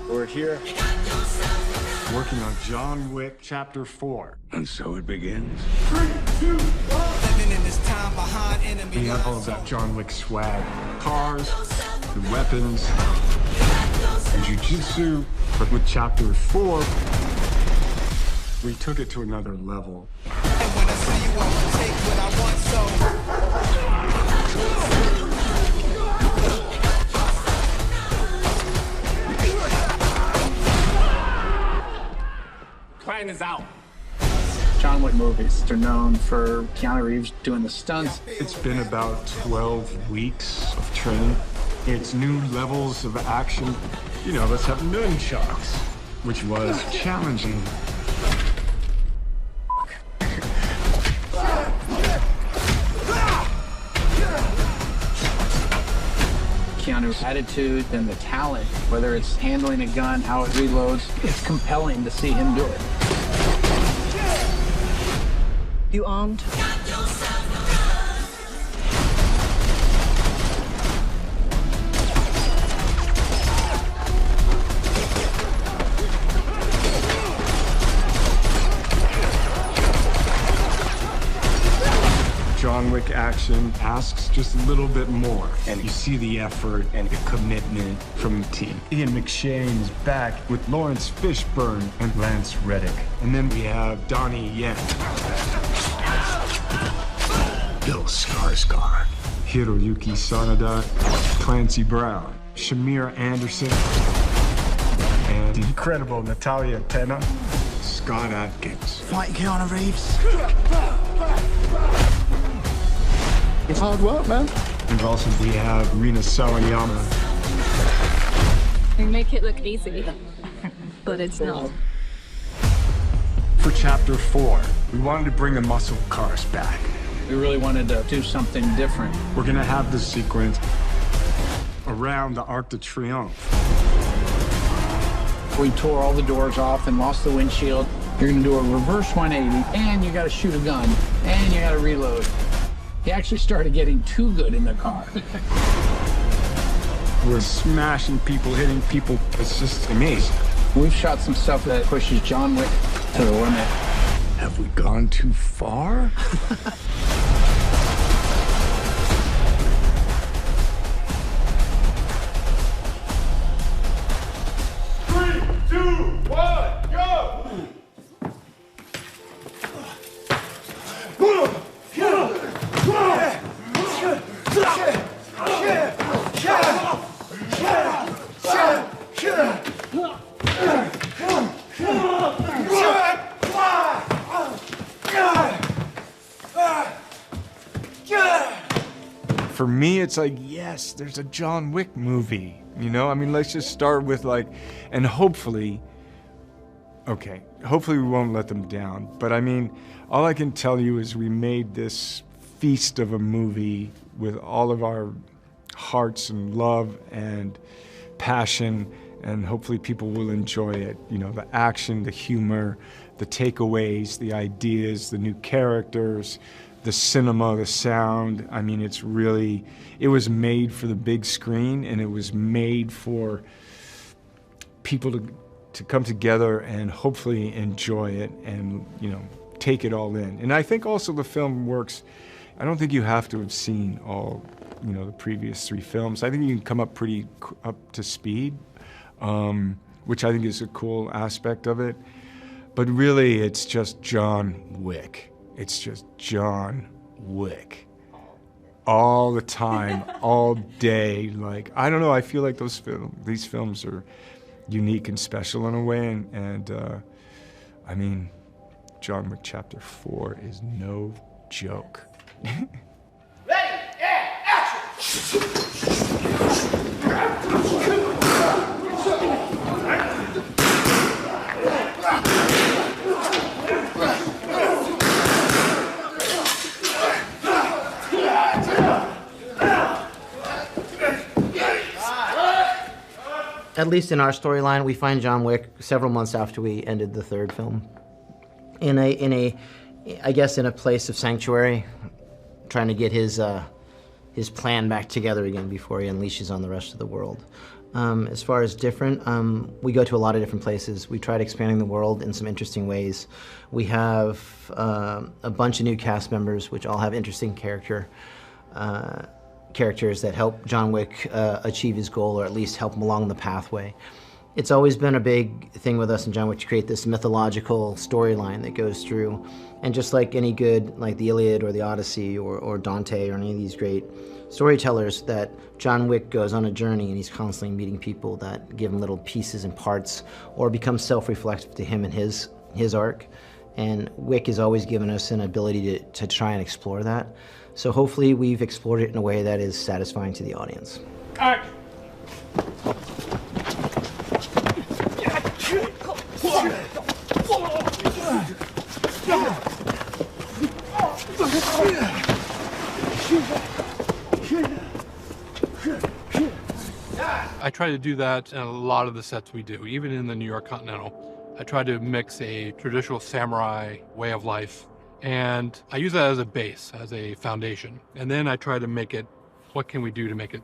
We're here working on John Wick Chapter 4. And so it begins. 3, 2, 1. We have all of that John Wick swag. Cars, the weapons, and jiu-jitsu. But with Chapter 4, we took it to another level. And when I see you, I will take what I want, so... Plan is out. John Wick movies are known for Keanu Reeves doing the stunts. It's been about 12 weeks of training. It's new levels of action. You know, let's have nunchucks, which was challenging. Keanu's attitude and the talent, whether it's handling a gun, how it reloads, it's compelling to see him do it. You armed? John Wick action asks just a little bit more. And you see the effort and the commitment from the team. Ian McShane's back with Lawrence Fishburne and Lance Reddick. And then we have Donnie Yen. Bill Skarsgård. Hiroyuki Sanada. Clancy Brown. Shamir Anderson. And the incredible Natalia Tena. Scott Adkins. Fighting Keanu Reeves. It's hard work, man. And also we have Rina Sawayama. You make it look easy, but it's not. For Chapter 4, we wanted to bring the muscle cars back. We really wanted to do something different. We're gonna have this sequence around the Arc de Triomphe. We tore all the doors off and lost the windshield. You're gonna do a reverse 180, and you gotta shoot a gun, and you gotta reload. He actually started getting too good in the car. We're smashing people, hitting people. It's just amazing. We've shot some stuff that pushes John Wick to the limit. Have we gone too far? For me, it's like, yes, there's a John Wick movie, you know? I mean, let's just start with like, and hopefully we won't let them down. But I mean, all I can tell you is we made this feast of a movie with all of our hearts and love and passion, and hopefully people will enjoy it. You know, the action, the humor, the takeaways, the ideas, the new characters, the cinema, the sound. I mean, it was made for the big screen, and it was made for people to come together and hopefully enjoy it and, you know, take it all in. And I think also the film works. I don't think you have to have seen all, you know, the previous 3 films. I think you can come up pretty up to speed, which I think is a cool aspect of it. But really, it's just John Wick. It's just John Wick. All the time, all day. Like, I don't know, I feel like these films are unique and special in a way. And I mean, John Wick Chapter 4 is no joke. Ready, yeah, action! At least in our storyline, we find John Wick several months after we ended the 3rd film. I guess in a place of sanctuary, trying to get his his plan back together again before he unleashes on the rest of the world. As far as different, we go to a lot of different places. We tried expanding the world in some interesting ways. We have a bunch of new cast members, which all have interesting characters that help John Wick achieve his goal, or at least help him along the pathway. It's always been a big thing with us in John Wick to create this mythological storyline that goes through. And just like any good, like the Iliad or the Odyssey or Dante or any of these great storytellers, that John Wick goes on a journey and he's constantly meeting people that give him little pieces and parts or become self-reflective to him and his arc. And Wick has always given us an ability to try and explore that. So hopefully we've explored it in a way that is satisfying to the audience. I try to do that in a lot of the sets we do, even in the New York Continental. I try to mix a traditional samurai way of life, and I use that as a base, as a foundation. And then I try to make it, what can we do to make it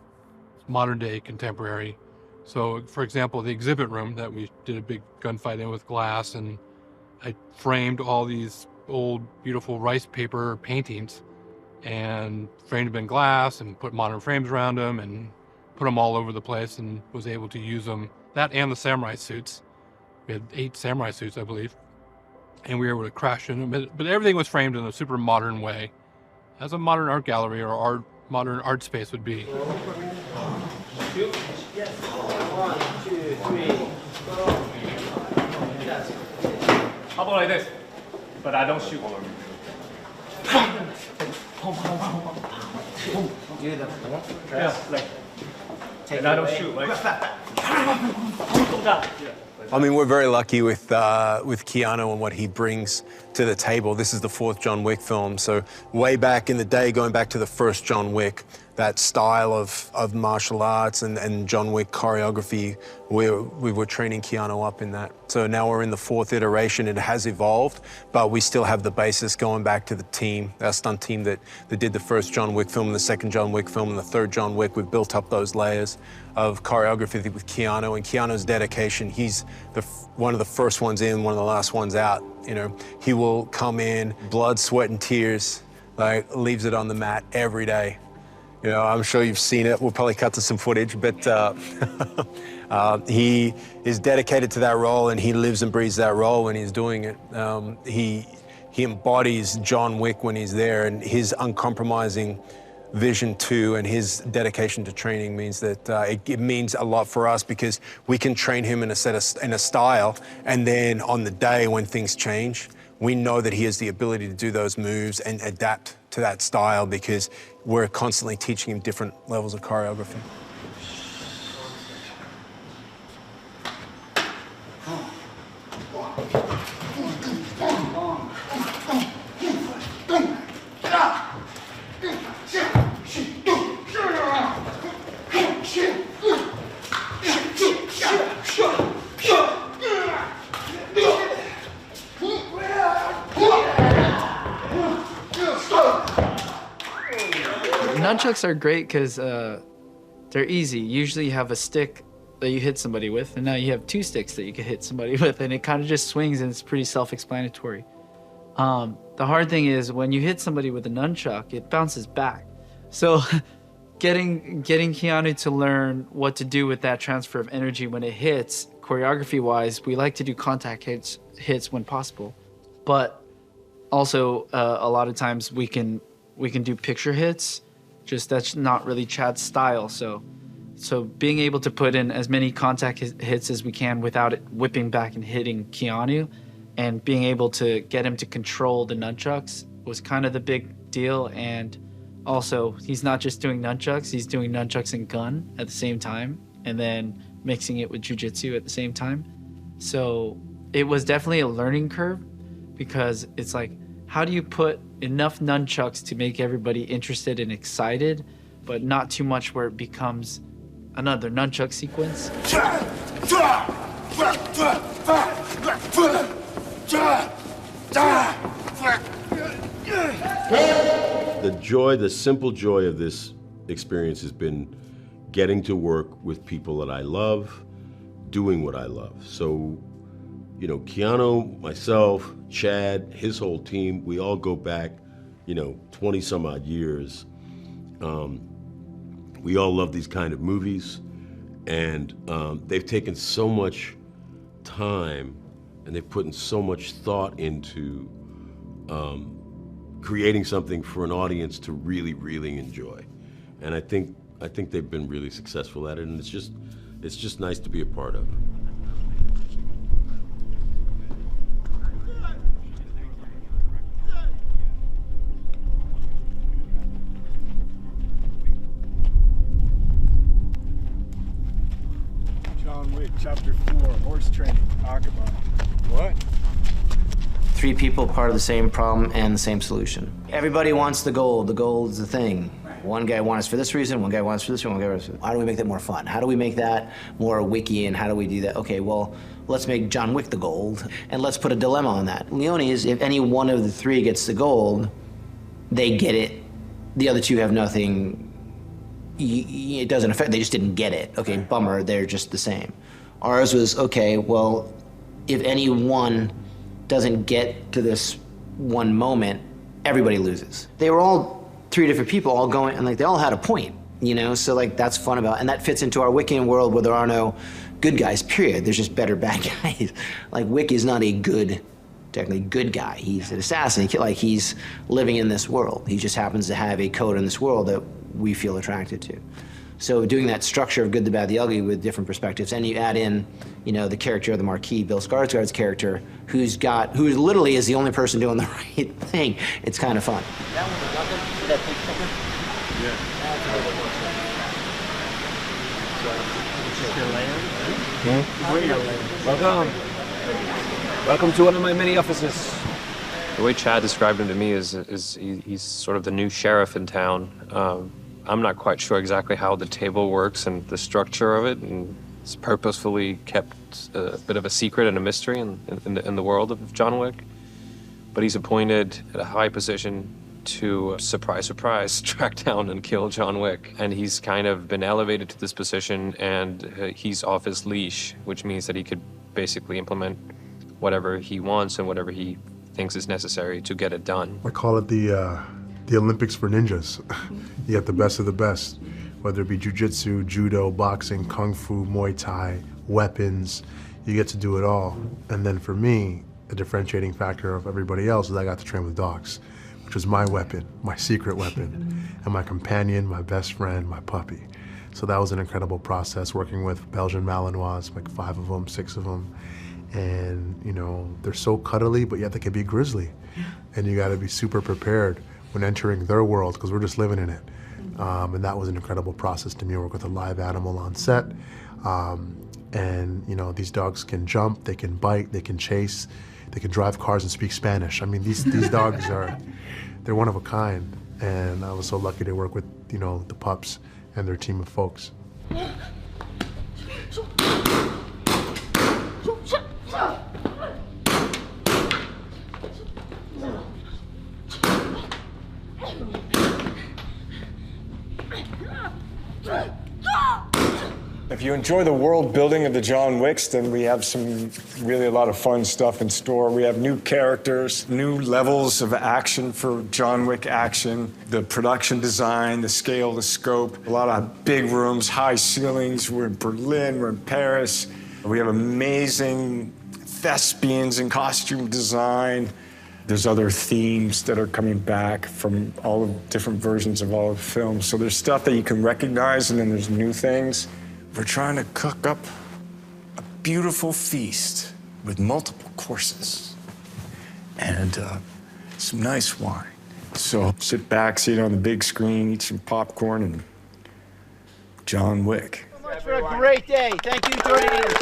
modern day, contemporary? So, for example, the exhibit room that we did a big gunfight in with glass, and I framed all these old, beautiful rice paper paintings and framed them in glass and put modern frames around them and put them all over the place, and was able to use them, that and the samurai suits. We had 8 samurai suits, I believe, and we were able to crash in them. But everything was framed in a super modern way, as a modern art gallery or modern art space would be. 1, 2, 3, go. How about like this? But I don't shoot. Do the Yeah, like. take And it I don't away. shoot. Like. I mean, we're very lucky with Keanu and what he brings to the table. This is the 4th John Wick film, so way back in the day, going back to the first John Wick, that style of martial arts and John Wick choreography, we were training Keanu up in that. So now we're in the 4th iteration. It has evolved, but we still have the basis going back to the team, our stunt team that did the first John Wick film, the 2nd John Wick film, and the 3rd John Wick. We've built up those layers of choreography with Keanu, and Keanu's dedication. He's one of the first ones in, one of the last ones out. You know, he will come in, blood, sweat, and tears, like leaves it on the mat every day. You know, I'm sure you've seen it. We'll probably cut to some footage, but he is dedicated to that role, and he lives and breathes that role when he's doing it. He embodies John Wick when he's there, and his uncompromising vision too, and his dedication to training means that it means a lot for us, because we can train him in a style, and then on the day when things change, we know that he has the ability to do those moves and adapt to that style, because we're constantly teaching him different levels of choreography. Nunchucks are great because they're easy. Usually you have a stick that you hit somebody with, and now you have 2 sticks that you can hit somebody with, and it kind of just swings, and it's pretty self-explanatory. The hard thing is when you hit somebody with a nunchuck, it bounces back. So getting Keanu to learn what to do with that transfer of energy when it hits, choreography-wise, we like to do contact hits when possible. But also, a lot of times we can do picture hits. Just that's not really Chad's style. So being able to put in as many contact hits as we can without it whipping back and hitting Keanu, and being able to get him to control the nunchucks was kind of the big deal. And also, he's not just doing nunchucks, he's doing nunchucks and gun at the same time, and then mixing it with jiu-jitsu at the same time. So it was definitely a learning curve, because it's like, how do you put enough nunchucks to make everybody interested and excited, but not too much where it becomes another nunchuck sequence? The joy, the simple joy of this experience has been getting to work with people that I love, doing what I love. So, you know, Keanu, myself, Chad, his whole team, we all go back, you know, 20 some odd years. We all love these kind of movies, and they've taken so much time and they've put in so much thought into creating something for an audience to really, really enjoy. And I think they've been really successful at it, and it's just nice to be a part of. John Wick, Chapter 4, horse training, Aqaba. What? 3 people, part of the same problem and the same solution. Everybody wants the gold. The gold's the thing. One guy wants for this reason, one guy wants for this reason, one guy wants for... How do we make that more fun? How do we make that more wiki, and how do we do that? Okay, well, let's make John Wick the gold, and let's put a dilemma on that. Leone is, if any one of the 3 gets the gold, they get it. The other 2 have nothing. It doesn't affect, they just didn't get it. Okay, bummer, they're just the same. Ours was, okay, well, if any one doesn't get to this one moment, everybody loses. They were all 3 different people all going, and like they all had a point, you know? So like that's fun about, and that fits into our Wiccan world where there are no good guys, period. There's just better bad guys. Like Wick is not a good, technically good guy. He's an assassin. Like he's living in this world. He just happens to have a code in this world that we feel attracted to. So doing that structure of good, the bad, the ugly with different perspectives, and you add in, you know, the character of the Marquis, Bill Skarsgård's character, who literally is the only person doing the right thing. It's kind of fun. That one's a weapon. See that big sticker? Yeah. Welcome to one of my many offices. The way Chad described him to me is he's sort of the new sheriff in town. I'm not quite sure exactly how the table works and the structure of it, and it's purposefully kept a bit of a secret and a mystery in the world of John Wick. But he's appointed at a high position to, surprise, surprise, track down and kill John Wick. And he's kind of been elevated to this position, and he's off his leash, which means that he could basically implement whatever he wants and whatever he thinks is necessary to get it done. I call it the Olympics for ninjas. You get the best of the best, whether it be jiu-jitsu, judo, boxing, kung fu, Muay Thai, weapons, you get to do it all. And then for me, the differentiating factor of everybody else is I got to train with dogs, which was my weapon, my secret weapon, and my companion, my best friend, my puppy. So that was an incredible process, working with Belgian Malinois, like 5 of them, 6 of them. And, you know, they're so cuddly, but yet they can be grisly. And you got to be super prepared when entering their world, because we're just living in it. And that was an incredible process to me, work with a live animal on set. And, you know, these dogs can jump, they can bite, they can chase, they can drive cars and speak Spanish. I mean, these dogs they're one of a kind. And I was so lucky to work with, you know, the pups and their team of folks. If you enjoy the world building of the John Wicks, then we have a lot of fun stuff in store. We have new characters, new levels of action for John Wick action, the production design, the scale, the scope, a lot of big rooms, high ceilings. We're in Berlin, we're in Paris. We have amazing thespians and costume design. There's other themes that are coming back from all the different versions of all of the films. So there's stuff that you can recognize, and then there's new things. We're trying to cook up a beautiful feast with multiple courses and some nice wine. So sit back, see it on the big screen, eat some popcorn, and John Wick. So much for a great day. Thank you, Jordanians.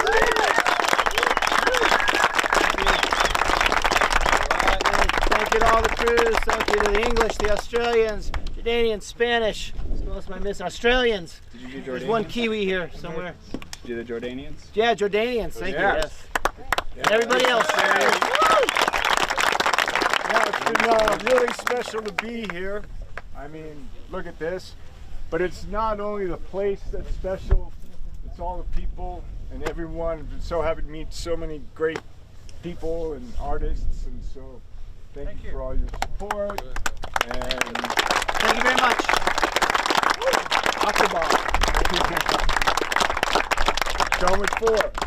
Thank you to all the crews. Thank you to the English, the Australians, Jordanians, Spanish. What else am I missing? Australians. Did you do Jordanians? There's one Kiwi here somewhere. Did you do the Jordanians? Yeah, Jordanians. Thank you. Yes. Yeah. And everybody else. Yeah, it's been really special to be here. I mean, look at this. But it's not only the place that's special, it's all the people and everyone. I've been so happy to meet so many great people and artists, and so thank you for all your support. And Thank you very much. Akbar. John Wick 4.